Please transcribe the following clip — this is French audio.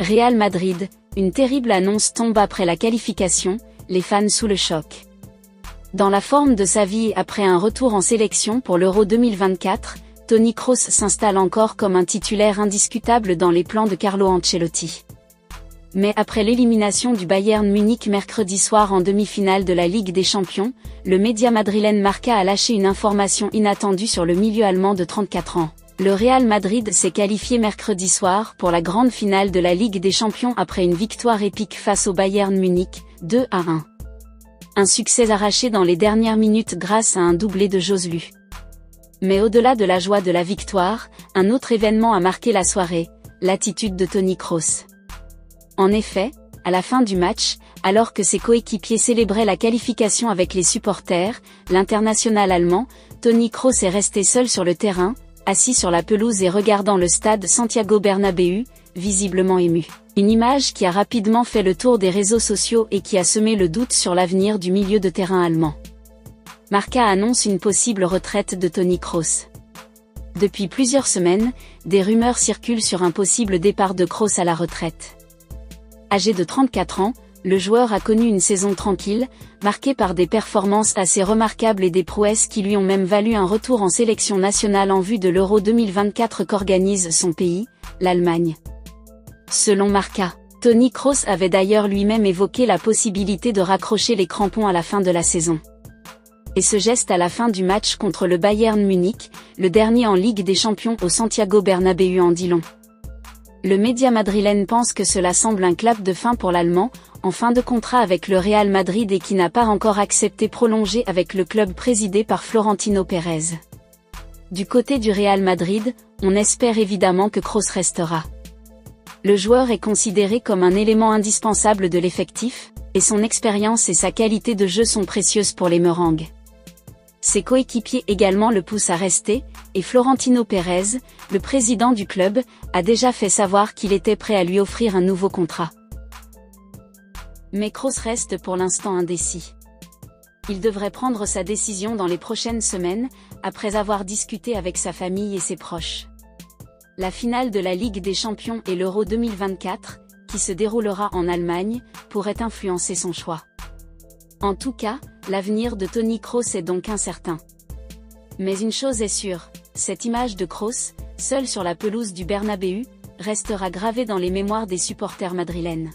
Real Madrid, une terrible annonce tombe après la qualification, les fans sous le choc. Dans la forme de sa vie après un retour en sélection pour l'Euro 2024, Toni Kroos s'installe encore comme un titulaire indiscutable dans les plans de Carlo Ancelotti. Mais après l'élimination du Bayern Munich mercredi soir en demi-finale de la Ligue des Champions, le média madrilène Marca a lâché une information inattendue sur le milieu allemand de 34 ans. Le Real Madrid s'est qualifié mercredi soir pour la grande finale de la Ligue des Champions après une victoire épique face au Bayern Munich, 2-1. Un succès arraché dans les dernières minutes grâce à un doublé de Joselu. Mais au-delà de la joie de la victoire, un autre événement a marqué la soirée, l'attitude de Toni Kroos. En effet, à la fin du match, alors que ses coéquipiers célébraient la qualification avec les supporters, l'international allemand, Toni Kroos est resté seul sur le terrain, assis sur la pelouse et regardant le stade Santiago Bernabéu, visiblement ému. Une image qui a rapidement fait le tour des réseaux sociaux et qui a semé le doute sur l'avenir du milieu de terrain allemand. Marca annonce une possible retraite de Toni Kroos. Depuis plusieurs semaines, des rumeurs circulent sur un possible départ de Kroos à la retraite. Âgé de 34 ans, le joueur a connu une saison tranquille, marquée par des performances assez remarquables et des prouesses qui lui ont même valu un retour en sélection nationale en vue de l'Euro 2024 qu'organise son pays, l'Allemagne. Selon Marca, Toni Kroos avait d'ailleurs lui-même évoqué la possibilité de raccrocher les crampons à la fin de la saison. Et ce geste à la fin du match contre le Bayern Munich, le dernier en Ligue des Champions au Santiago Bernabéu en dit long. Le média madrilène pense que cela semble un clap de fin pour l'Allemand, en fin de contrat avec le Real Madrid et qui n'a pas encore accepté prolonger avec le club présidé par Florentino Pérez. Du côté du Real Madrid, on espère évidemment que Kroos restera. Le joueur est considéré comme un élément indispensable de l'effectif, et son expérience et sa qualité de jeu sont précieuses pour les Merengues. Ses coéquipiers également le poussent à rester, et Florentino Pérez, le président du club, a déjà fait savoir qu'il était prêt à lui offrir un nouveau contrat. Mais Kroos reste pour l'instant indécis. Il devrait prendre sa décision dans les prochaines semaines, après avoir discuté avec sa famille et ses proches. La finale de la Ligue des Champions et l'Euro 2024, qui se déroulera en Allemagne, pourrait influencer son choix. En tout cas, l'avenir de Toni Kroos est donc incertain. Mais une chose est sûre, cette image de Kroos, seul sur la pelouse du Bernabéu, restera gravée dans les mémoires des supporters madrilènes.